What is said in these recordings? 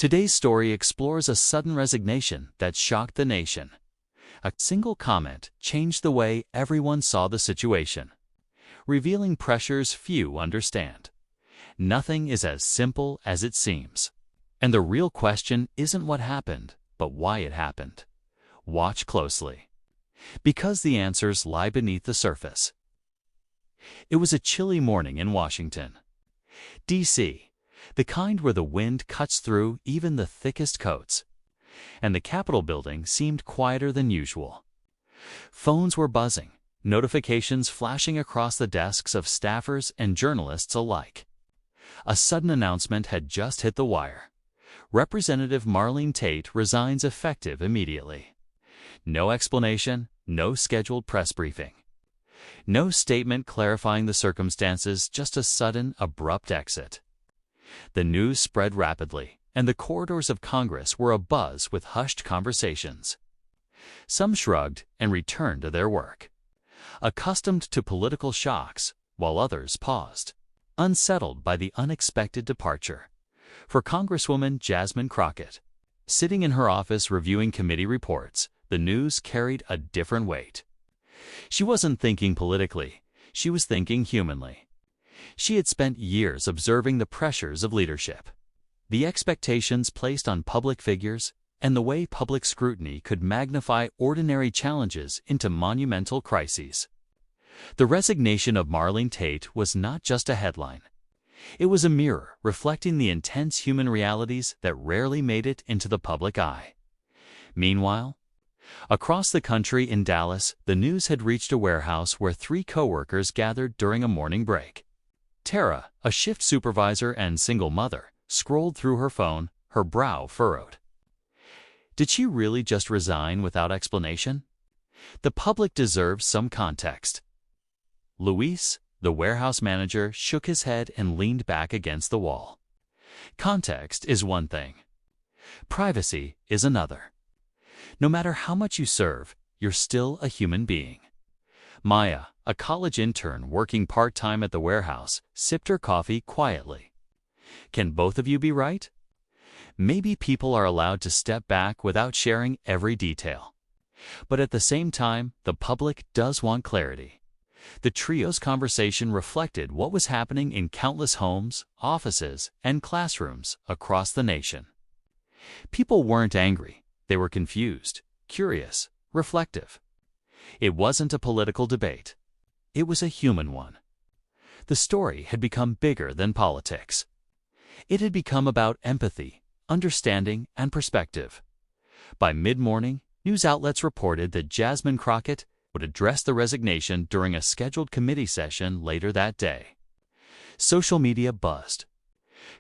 Today's story explores a sudden resignation that shocked the nation. A single comment changed the way everyone saw the situation, revealing pressures few understand. Nothing is as simple as it seems. And the real question isn't what happened, but why it happened. Watch closely, because the answers lie beneath the surface. It was a chilly morning in Washington, D.C., the kind where the wind cuts through even the thickest coats, and the Capitol building seemed quieter than usual. Phones were buzzing, notifications flashing across the desks of staffers and journalists alike. A sudden announcement had just hit the wire. Representative Marlene Tate resigns effective immediately. No explanation, no scheduled press briefing. No statement clarifying the circumstances, just a sudden, abrupt exit. The news spread rapidly, and the corridors of Congress were abuzz with hushed conversations. Some shrugged and returned to their work, accustomed to political shocks, while others paused, unsettled by the unexpected departure. For Congresswoman Jasmine Crockett, sitting in her office reviewing committee reports, the news carried a different weight. She wasn't thinking politically, she was thinking humanly. She had spent years observing the pressures of leadership, the expectations placed on public figures, and the way public scrutiny could magnify ordinary challenges into monumental crises. The resignation of Marlene Tate was not just a headline. It was a mirror reflecting the intense human realities that rarely made it into the public eye. Meanwhile, across the country in Dallas, the news had reached a warehouse where 3 coworkers gathered during a morning break. Tara, a shift supervisor and single mother, scrolled through her phone, her brow furrowed. Did she really just resign without explanation? The public deserves some context. Luis, the warehouse manager, shook his head and leaned back against the wall. Context is one thing. Privacy is another. No matter how much you serve, you're still a human being. Maya, a college intern working part-time at the warehouse, sipped her coffee quietly. Can both of you be right? Maybe people are allowed to step back without sharing every detail. But at the same time, the public does want clarity. The trio's conversation reflected what was happening in countless homes, offices, and classrooms across the nation. People weren't angry. They were confused, curious, reflective. It wasn't a political debate. It was a human one. The story had become bigger than politics. It had become about empathy, understanding, and perspective. By mid-morning, news outlets reported that Jasmine Crockett would address the resignation during a scheduled committee session later that day. Social media buzzed.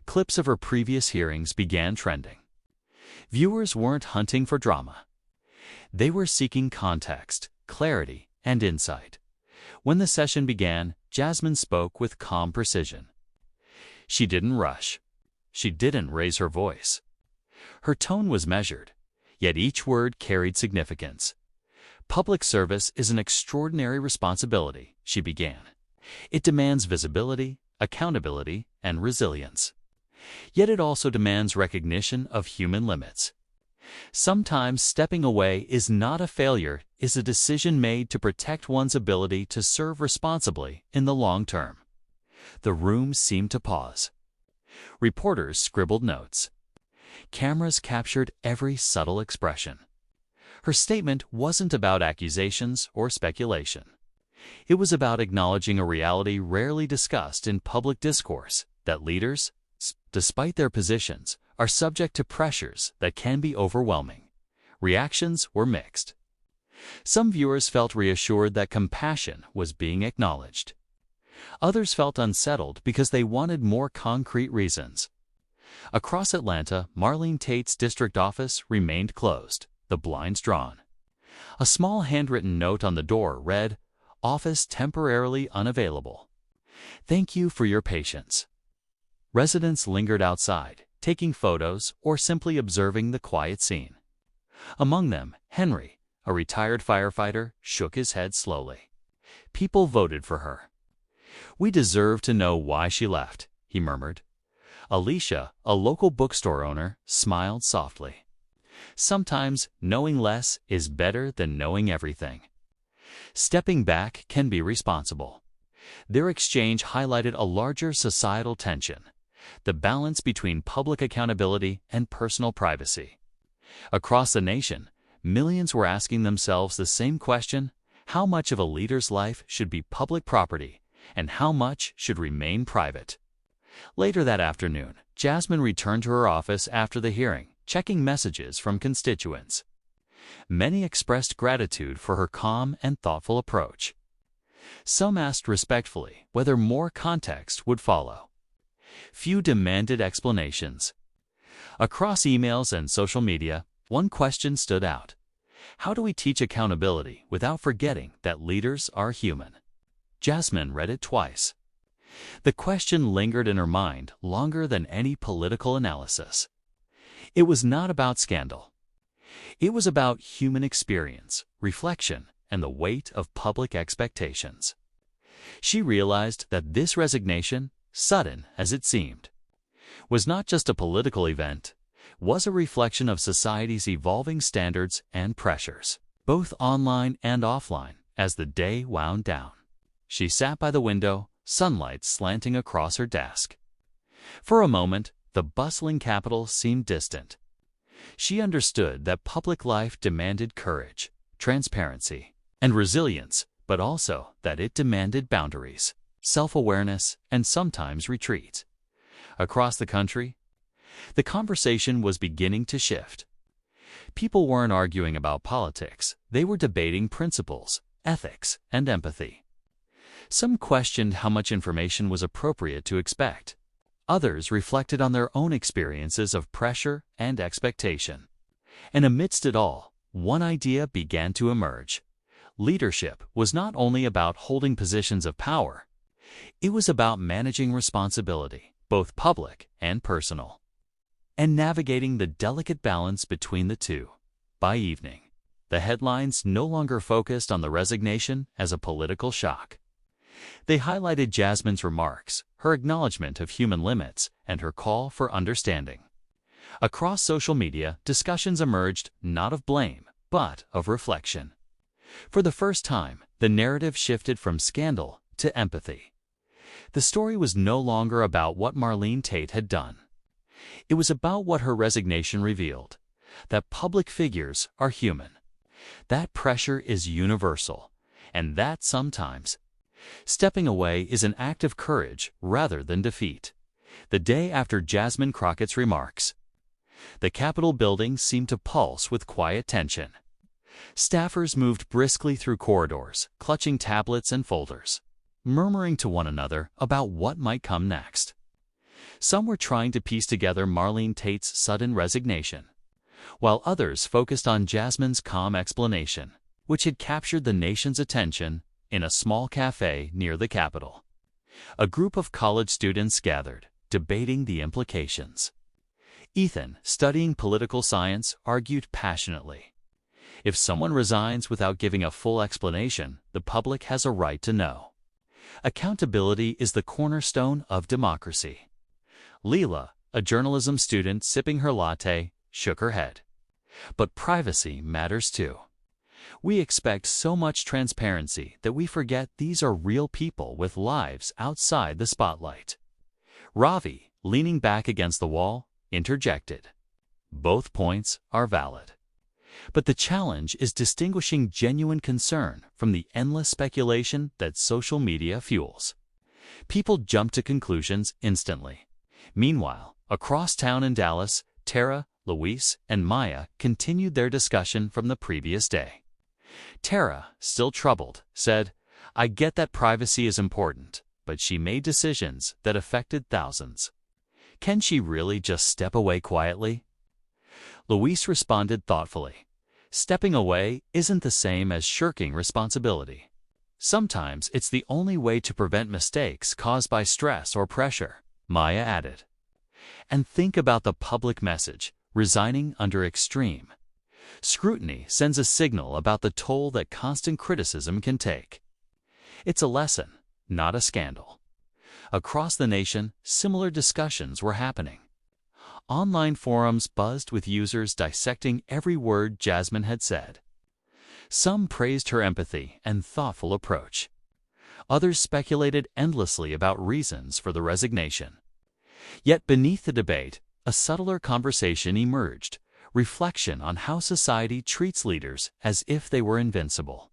Clips of her previous hearings began trending. Viewers weren't hunting for drama. They were seeking context, clarity, and insight. When the session began, Jasmine spoke with calm precision. She didn't rush. She didn't raise her voice. Her tone was measured, yet each word carried significance. Public service is an extraordinary responsibility, she began. It demands visibility, accountability, and resilience. Yet it also demands recognition of human limits. Sometimes stepping away is not a failure, it's a decision made to protect one's ability to serve responsibly in the long term. The room seemed to pause. Reporters scribbled notes. Cameras captured every subtle expression. Her statement wasn't about accusations or speculation. It was about acknowledging a reality rarely discussed in public discourse, that leaders, despite their positions, are subject to pressures that can be overwhelming. Reactions were mixed. Some viewers felt reassured that compassion was being acknowledged. Others felt unsettled because they wanted more concrete reasons. Across Atlanta, Marlene Tate's district office remained closed, the blinds drawn. A small handwritten note on the door read, "Office temporarily unavailable. Thank you for your patience." Residents lingered outside, taking photos or simply observing the quiet scene. Among them, Henry, a retired firefighter, shook his head slowly. People voted for her. "We deserve to know why she left," he murmured. Alicia, a local bookstore owner, smiled softly. Sometimes knowing less is better than knowing everything. Stepping back can be responsible. Their exchange highlighted a larger societal tension, the balance between public accountability and personal privacy. Across the nation, millions were asking themselves the same question: how much of a leader's life should be public property, and how much should remain private? Later that afternoon, Jasmine returned to her office after the hearing, checking messages from constituents. Many expressed gratitude for her calm and thoughtful approach. Some asked respectfully whether more context would follow. Few demanded explanations. Across emails and social media, one question stood out: how do we teach accountability without forgetting that leaders are human? Jasmine read it twice. The question lingered in her mind longer than any political analysis. It was not about scandal. It was about human experience, reflection, and the weight of public expectations. She realized that this resignation, sudden as it seemed, was not just a political event, was a reflection of society's evolving standards and pressures, both online and offline, as the day wound down. She sat by the window, sunlight slanting across her desk. For a moment, the bustling capital seemed distant. She understood that public life demanded courage, transparency, and resilience, but also that it demanded boundaries, self-awareness, and sometimes retreat. Across the country, the conversation was beginning to shift. People weren't arguing about politics, they were debating principles, ethics, and empathy. Some questioned how much information was appropriate to expect. Others reflected on their own experiences of pressure and expectation. And amidst it all, one idea began to emerge. Leadership was not only about holding positions of power, it was about managing responsibility, both public and personal, and navigating the delicate balance between the two. By evening, the headlines no longer focused on the resignation as a political shock. They highlighted Jasmine's remarks, her acknowledgement of human limits, and her call for understanding. Across social media, discussions emerged not of blame, but of reflection. For the first time, the narrative shifted from scandal to empathy. The story was no longer about what Marlene Tate had done. It was about what her resignation revealed: that public figures are human, that pressure is universal, and that sometimes stepping away is an act of courage rather than defeat. The day after Jasmine Crockett's remarks, the Capitol building seemed to pulse with quiet tension. Staffers moved briskly through corridors, clutching tablets and folders, murmuring to one another about what might come next. Some were trying to piece together Marlene Tate's sudden resignation, while others focused on Jasmine's calm explanation, which had captured the nation's attention. In a small cafe near the Capitol, a group of college students gathered, debating the implications. Ethan, studying political science, argued passionately: if someone resigns without giving a full explanation, the public has a right to know. Accountability is the cornerstone of democracy. Leela, a journalism student sipping her latte, shook her head. But privacy matters too. We expect so much transparency that we forget these are real people with lives outside the spotlight. Ravi, leaning back against the wall, interjected: both points are valid. But the challenge is distinguishing genuine concern from the endless speculation that social media fuels. People jump to conclusions instantly. Meanwhile, across town in Dallas, Tara, Luis, and Maya continued their discussion from the previous day. Tara, still troubled, said, "I get that privacy is important, but she made decisions that affected thousands. Can she really just step away quietly?" Luis responded thoughtfully, "Stepping away isn't the same as shirking responsibility. Sometimes it's the only way to prevent mistakes caused by stress or pressure," Maya added. "And think about the public message: resigning under extreme scrutiny sends a signal about the toll that constant criticism can take. It's a lesson, not a scandal. Across the nation, similar discussions were happening. Online forums buzzed with users dissecting every word Jasmine had said. Some praised her empathy and thoughtful approach. Others speculated endlessly about reasons for the resignation. Yet beneath the debate, a subtler conversation emerged, reflection on how society treats leaders as if they were invincible.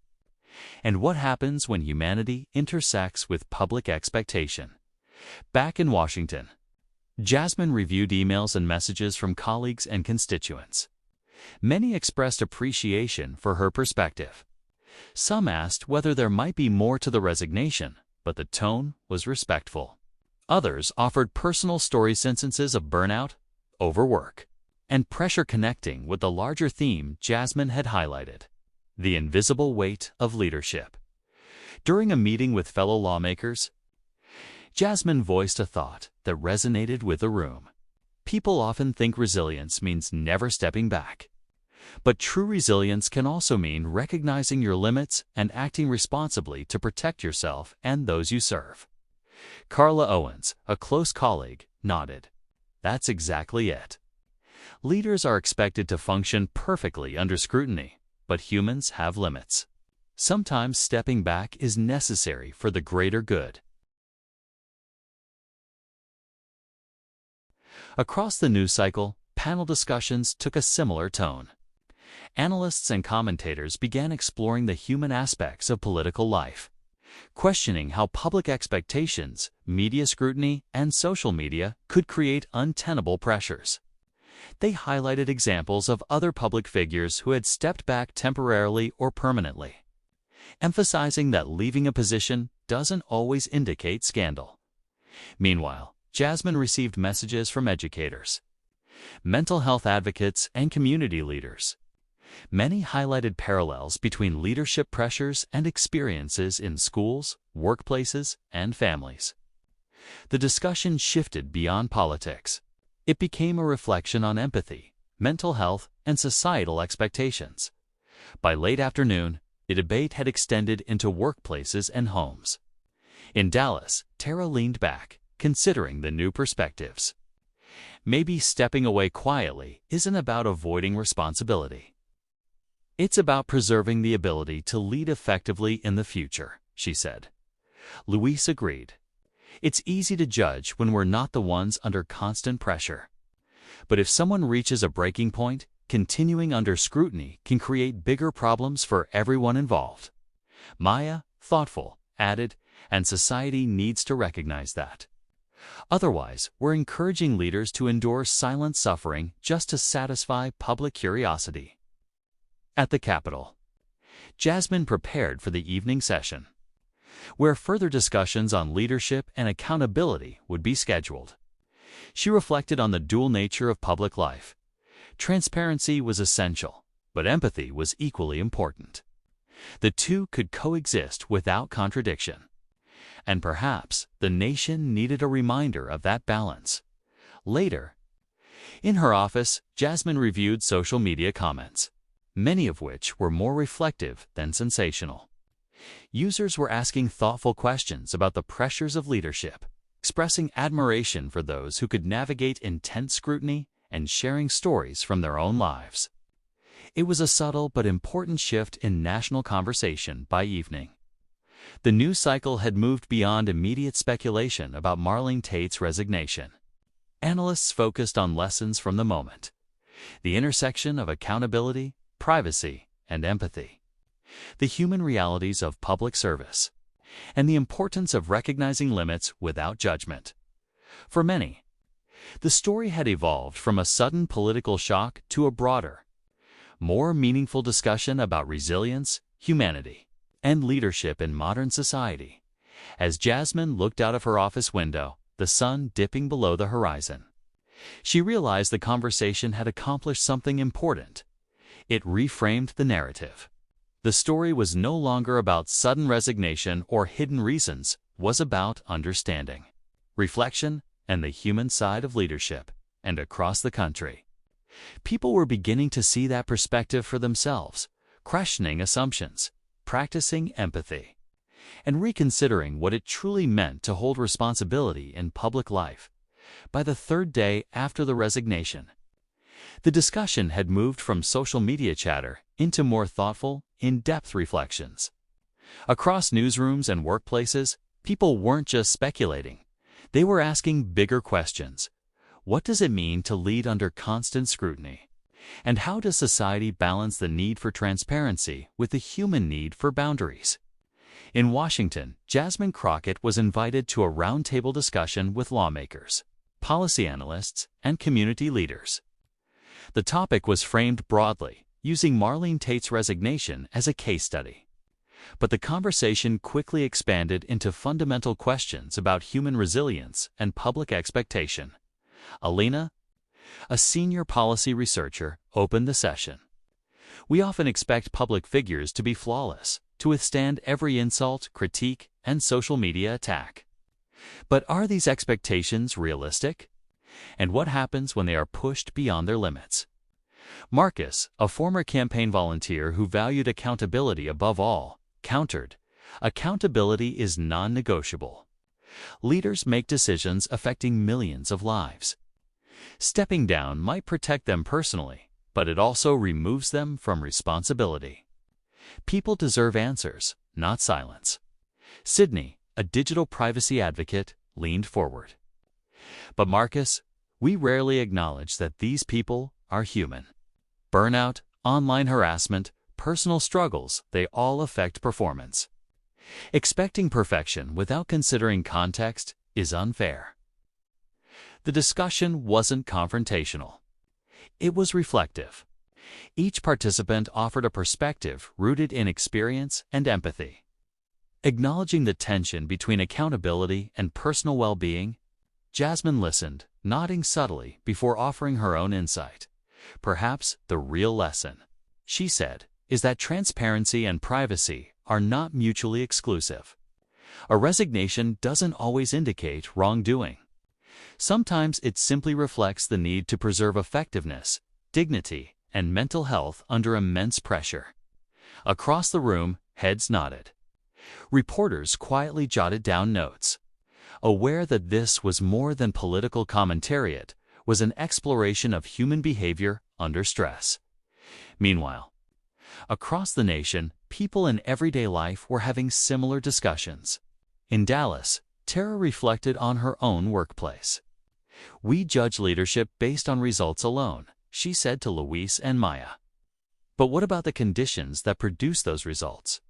And what happens when humanity intersects with public expectation? Back in Washington, Jasmine reviewed emails and messages from colleagues and constituents. Many expressed appreciation for her perspective. Some asked whether there might be more to the resignation, but the tone was respectful. Others offered personal stories, instances of burnout, overwork, and pressure connecting with the larger theme Jasmine had highlighted: the invisible weight of leadership. During a meeting with fellow lawmakers, Jasmine voiced a thought that resonated with the room. People often think resilience means never stepping back. But true resilience can also mean recognizing your limits and acting responsibly to protect yourself and those you serve. Carla Owens, a close colleague, nodded. That's exactly it. Leaders are expected to function perfectly under scrutiny, but humans have limits. Sometimes stepping back is necessary for the greater good. Across the news cycle, panel discussions took a similar tone. Analysts and commentators began exploring the human aspects of political life, questioning how public expectations, media scrutiny, and social media could create untenable pressures. They highlighted examples of other public figures who had stepped back temporarily or permanently, emphasizing that leaving a position doesn't always indicate scandal. Meanwhile, Jasmine received messages from educators, mental health advocates, and community leaders. Many highlighted parallels between leadership pressures and experiences in schools, workplaces, and families. The discussion shifted beyond politics. It became a reflection on empathy, mental health, and societal expectations. By late afternoon, the debate had extended into workplaces and homes. In Dallas, Tara leaned back, considering the new perspectives. Maybe stepping away quietly isn't about avoiding responsibility. It's about preserving the ability to lead effectively in the future, she said. Luis agreed. It's easy to judge when we're not the ones under constant pressure. But if someone reaches a breaking point, continuing under scrutiny can create bigger problems for everyone involved. Maya, thoughtful, added, and society needs to recognize that. Otherwise, we're encouraging leaders to endure silent suffering just to satisfy public curiosity. At the Capitol, Jasmine prepared for the evening session, where further discussions on leadership and accountability would be scheduled. She reflected on the dual nature of public life. Transparency was essential, but empathy was equally important. The two could coexist without contradiction. And perhaps the nation needed a reminder of that balance. Later, in her office, Jasmine reviewed social media comments, many of which were more reflective than sensational. Users were asking thoughtful questions about the pressures of leadership, expressing admiration for those who could navigate intense scrutiny and sharing stories from their own lives. It was a subtle but important shift in national conversation by evening. The news cycle had moved beyond immediate speculation about Marlene Tate's resignation. Analysts focused on lessons from the moment, the intersection of accountability, privacy, and empathy, the human realities of public service, and the importance of recognizing limits without judgment. For many, the story had evolved from a sudden political shock to a broader, more meaningful discussion about resilience, humanity, and leadership in modern society. As Jasmine looked out of her office window, the sun dipping below the horizon, she realized the conversation had accomplished something important. It reframed the narrative. The story was no longer about sudden resignation or hidden reasons, it was about understanding, reflection, and the human side of leadership. And across the country, people were beginning to see that perspective for themselves, questioning assumptions, practicing empathy, and reconsidering what it truly meant to hold responsibility in public life. By the third day after the resignation, the discussion had moved from social media chatter into more thoughtful, in-depth reflections. Across newsrooms and workplaces, people weren't just speculating. They were asking bigger questions. What does it mean to lead under constant scrutiny? And how does society balance the need for transparency with the human need for boundaries? In Washington, Jasmine Crockett was invited to a roundtable discussion with lawmakers, policy analysts, and community leaders. The topic was framed broadly, using Marlene Tate's resignation as a case study. But the conversation quickly expanded into fundamental questions about human resilience and public expectation. Alina, a senior policy researcher, opened the session. We often expect public figures to be flawless, to withstand every insult, critique, and social media attack. But are these expectations realistic? And what happens when they are pushed beyond their limits? Marcus, a former campaign volunteer who valued accountability above all, countered, "Accountability is non-negotiable. Leaders make decisions affecting millions of lives. Stepping down might protect them personally, but it also removes them from responsibility. People deserve answers, not silence." Sydney, a digital privacy advocate, leaned forward. "But Marcus, we rarely acknowledge that these people are human. Burnout, online harassment, personal struggles, they all affect performance. Expecting perfection without considering context is unfair." The discussion wasn't confrontational. It was reflective. Each participant offered a perspective rooted in experience and empathy. Acknowledging the tension between accountability and personal well-being, Jasmine listened, nodding subtly before offering her own insight. "Perhaps the real lesson," she said, "is that transparency and privacy are not mutually exclusive. A resignation doesn't always indicate wrongdoing. Sometimes it simply reflects the need to preserve effectiveness, dignity, and mental health under immense pressure." Across the room, heads nodded. Reporters quietly jotted down notes. Aware that this was more than political commentariat, was an exploration of human behavior under stress. Meanwhile, across the nation, people in everyday life were having similar discussions. In Dallas, Tara reflected on her own workplace. "We judge leadership based on results alone," she said to Luis and Maya. "But what about the conditions that produce those results?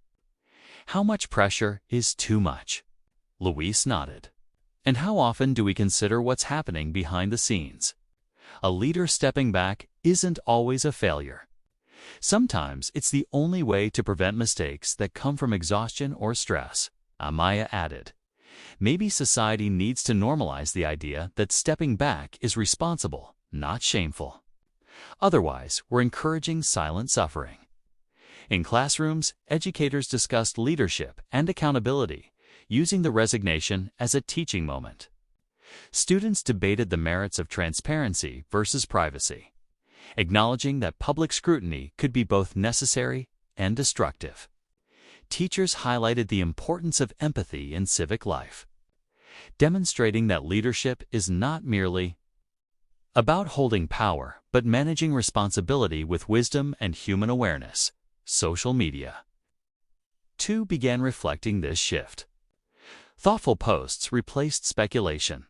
How much pressure is too much?" Luis nodded. "And how often do we consider what's happening behind the scenes? A leader stepping back isn't always a failure. Sometimes it's the only way to prevent mistakes that come from exhaustion or stress." Amaya added, "Maybe society needs to normalize the idea that stepping back is responsible, not shameful. Otherwise, we're encouraging silent suffering." In classrooms, educators discussed leadership and accountability, using the resignation as a teaching moment. Students debated the merits of transparency versus privacy, acknowledging that public scrutiny could be both necessary and destructive. Teachers highlighted the importance of empathy in civic life, demonstrating that leadership is not merely about holding power, but managing responsibility with wisdom and human awareness. Social media, too, began reflecting this shift. Thoughtful posts replaced speculation.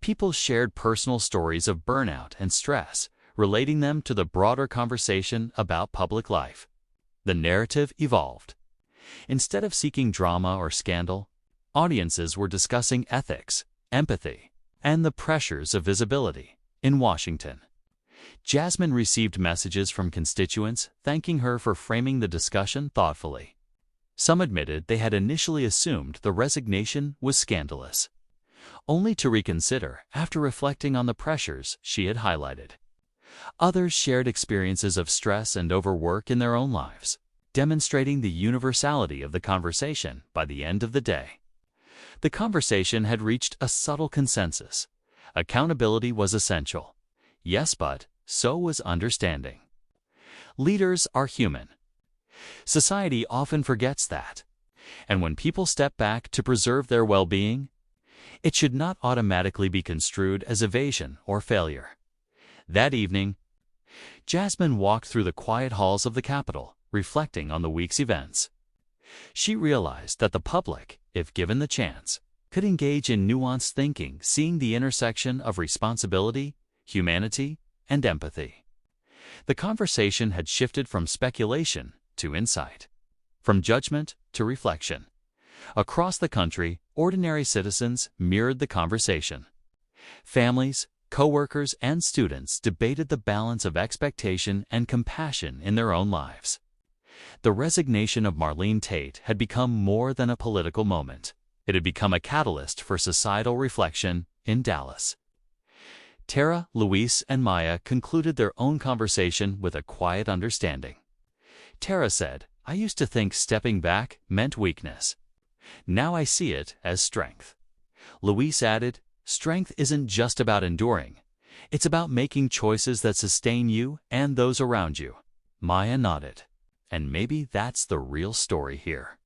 People shared personal stories of burnout and stress, relating them to the broader conversation about public life. The narrative evolved. Instead of seeking drama or scandal, audiences were discussing ethics, empathy, and the pressures of visibility. In Washington, Jasmine received messages from constituents thanking her for framing the discussion thoughtfully. Some admitted they had initially assumed the resignation was scandalous, only to reconsider after reflecting on the pressures she had highlighted. Others shared experiences of stress and overwork in their own lives, demonstrating the universality of the conversation by the end of the day. The conversation had reached a subtle consensus. Accountability was essential. Yes, but so was understanding. Leaders are human. Society often forgets that. And when people step back to preserve their well-being, it should not automatically be construed as evasion or failure. That evening, Jasmine walked through the quiet halls of the Capitol, reflecting on the week's events. She realized that the public, if given the chance, could engage in nuanced thinking, seeing the intersection of responsibility, humanity, and empathy. The conversation had shifted from speculation to insight, from judgment to reflection. Across the country, ordinary citizens mirrored the conversation. Families, co-workers, and students debated the balance of expectation and compassion in their own lives. The resignation of Marlene Tate had become more than a political moment. It had become a catalyst for societal reflection in Dallas. Tara, Luis, and Maya concluded their own conversation with a quiet understanding. Tara said, "I used to think stepping back meant weakness. Now I see it as strength." Luis added, "Strength isn't just about enduring. It's about making choices that sustain you and those around you." Maya nodded. And maybe that's the real story here.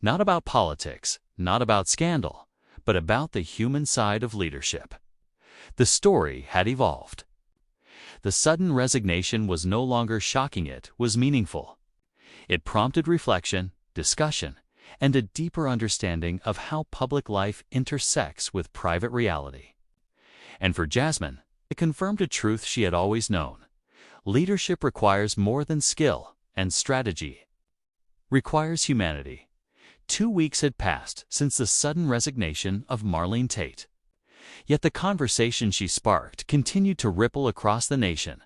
Not about politics, not about scandal, but about the human side of leadership. The story had evolved. The sudden resignation was no longer shocking, it was meaningful. It prompted reflection, discussion, and a deeper understanding of how public life intersects with private reality. And for Jasmine, it confirmed a truth she had always known. Leadership requires more than skill and strategy. Requires humanity. 2 weeks had passed since the sudden resignation of Marlene Tate. Yet the conversation she sparked continued to ripple across the nation.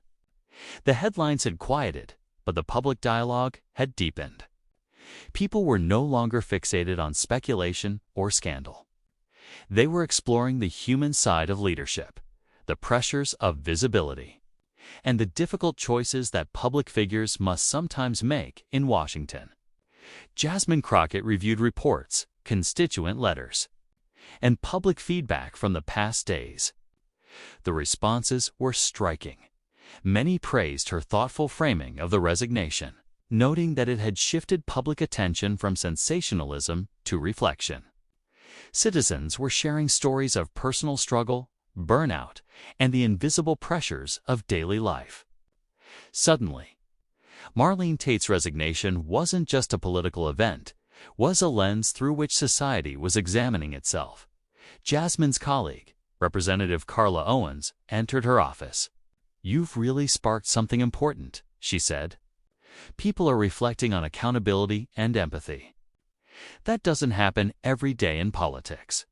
The headlines had quieted, but the public dialogue had deepened. People were no longer fixated on speculation or scandal. They were exploring the human side of leadership, the pressures of visibility, and the difficult choices that public figures must sometimes make in Washington. Jasmine Crockett reviewed reports, constituent letters, and public feedback from the past days. The responses were striking. Many praised her thoughtful framing of the resignation, noting that it had shifted public attention from sensationalism to reflection. Citizens were sharing stories of personal struggle, burnout, and the invisible pressures of daily life. Suddenly, Marlene Tate's resignation wasn't just a political event, was a lens through which society was examining itself. Jasmine's colleague, Representative Carla Owens, entered her office. "You've really sparked something important," she said. "People are reflecting on accountability and empathy. That doesn't happen every day in politics."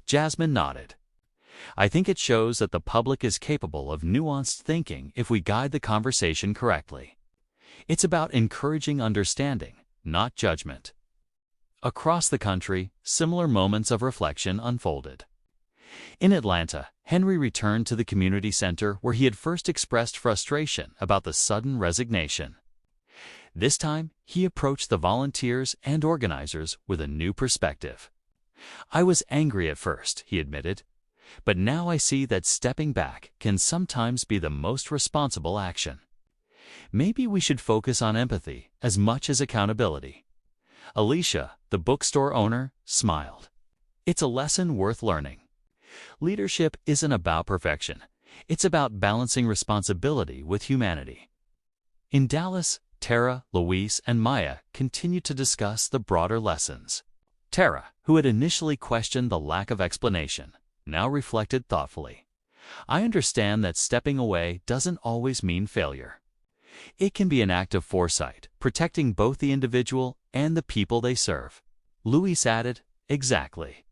Jasmine nodded. "I think it shows that the public is capable of nuanced thinking if we guide the conversation correctly. It's about encouraging understanding, not judgment." Across the country, similar moments of reflection unfolded. In Atlanta, Henry returned to the community center where he had first expressed frustration about the sudden resignation. This time, he approached the volunteers and organizers with a new perspective. "I was angry at first," he admitted, "but now I see that stepping back can sometimes be the most responsible action. Maybe we should focus on empathy as much as accountability." Alicia, the bookstore owner, smiled. "It's a lesson worth learning. Leadership isn't about perfection. It's about balancing responsibility with humanity." In Dallas, Tara, Luis, and Maya continued to discuss the broader lessons. Tara, who had initially questioned the lack of explanation, now reflected thoughtfully. "I understand that stepping away doesn't always mean failure. It can be an act of foresight, protecting both the individual and the people they serve." Luis added, "Exactly.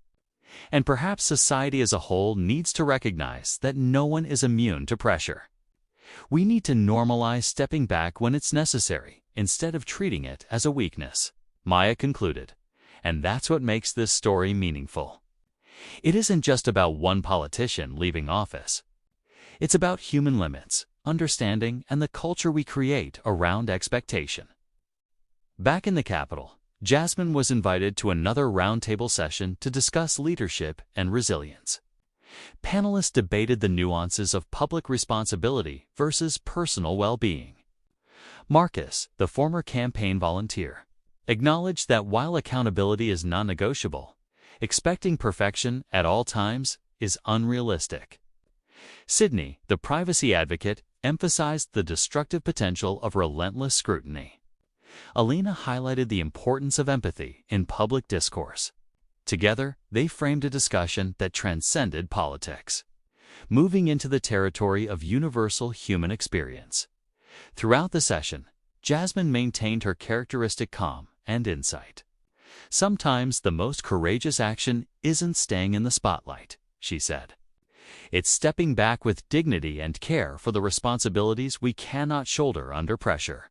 And perhaps society as a whole needs to recognize that no one is immune to pressure. We need to normalize stepping back when it's necessary, instead of treating it as a weakness." Maya concluded, "And that's what makes this story meaningful. It isn't just about one politician leaving office. It's about human limits, understanding, and the culture we create around expectation." Back in the Capitol, Jasmine was invited to another roundtable session to discuss leadership and resilience. Panelists debated the nuances of public responsibility versus personal well-being. Marcus, the former campaign volunteer, acknowledged that while accountability is non-negotiable, expecting perfection at all times is unrealistic. Sydney, the privacy advocate, emphasized the destructive potential of relentless scrutiny. Alina highlighted the importance of empathy in public discourse. Together, they framed a discussion that transcended politics, moving into the territory of universal human experience. Throughout the session, Jasmine maintained her characteristic calm and insight. "Sometimes the most courageous action isn't staying in the spotlight," she said. "It's stepping back with dignity and care for the responsibilities we cannot shoulder under pressure."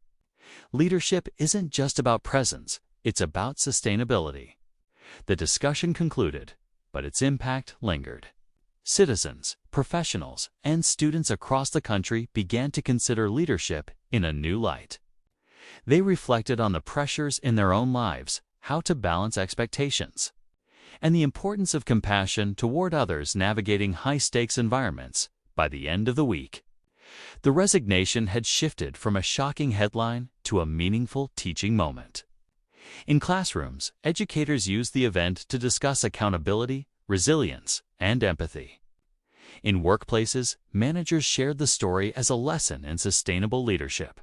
Leadership isn't just about presence, it's about sustainability. The discussion concluded, but its impact lingered. Citizens, professionals, and students across the country began to consider leadership in a new light. They reflected on the pressures in their own lives, how to balance expectations, and the importance of compassion toward others navigating high-stakes environments. By the end of the week, the resignation had shifted from a shocking headline to a meaningful teaching moment. In classrooms, educators used the event to discuss accountability, resilience, and empathy. In workplaces, managers shared the story as a lesson in sustainable leadership.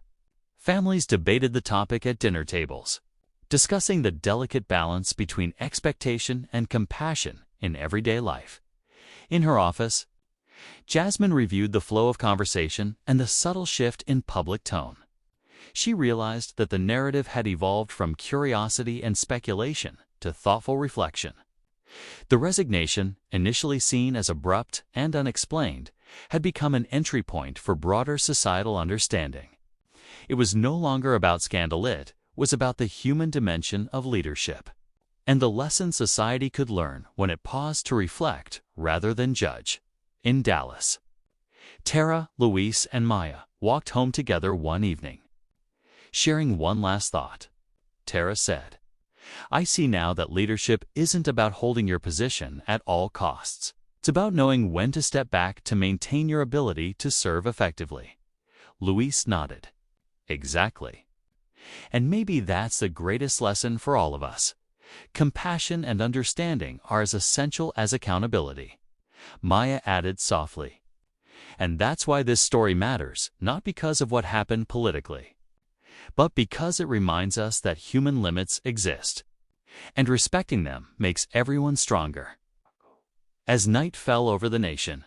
Families debated the topic at dinner tables, discussing the delicate balance between expectation and compassion in everyday life. In her office, Jasmine reviewed the flow of conversation and the subtle shift in public tone. She realized that the narrative had evolved from curiosity and speculation to thoughtful reflection. The resignation, initially seen as abrupt and unexplained, had become an entry point for broader societal understanding. It was no longer about scandal, it was about the human dimension of leadership, and the lesson society could learn when it paused to reflect rather than judge. In Dallas, Tara, Luis, and Maya walked home together one evening. Sharing one last thought, Tara said, "I see now that leadership isn't about holding your position at all costs. It's about knowing when to step back to maintain your ability to serve effectively." Luis nodded. "Exactly. And maybe that's the greatest lesson for all of us. Compassion and understanding are as essential as accountability." Maya added softly. "And that's why this story matters, not because of what happened politically, but because it reminds us that human limits exist, and respecting them makes everyone stronger." As night fell over the nation,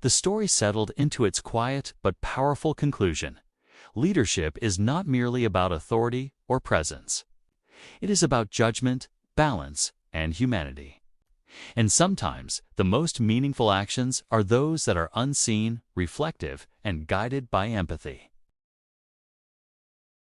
the story settled into its quiet but powerful conclusion. Leadership is not merely about authority or presence. It is about judgment, balance, and humanity. And sometimes the most meaningful actions are those that are unseen, reflective, and guided by empathy.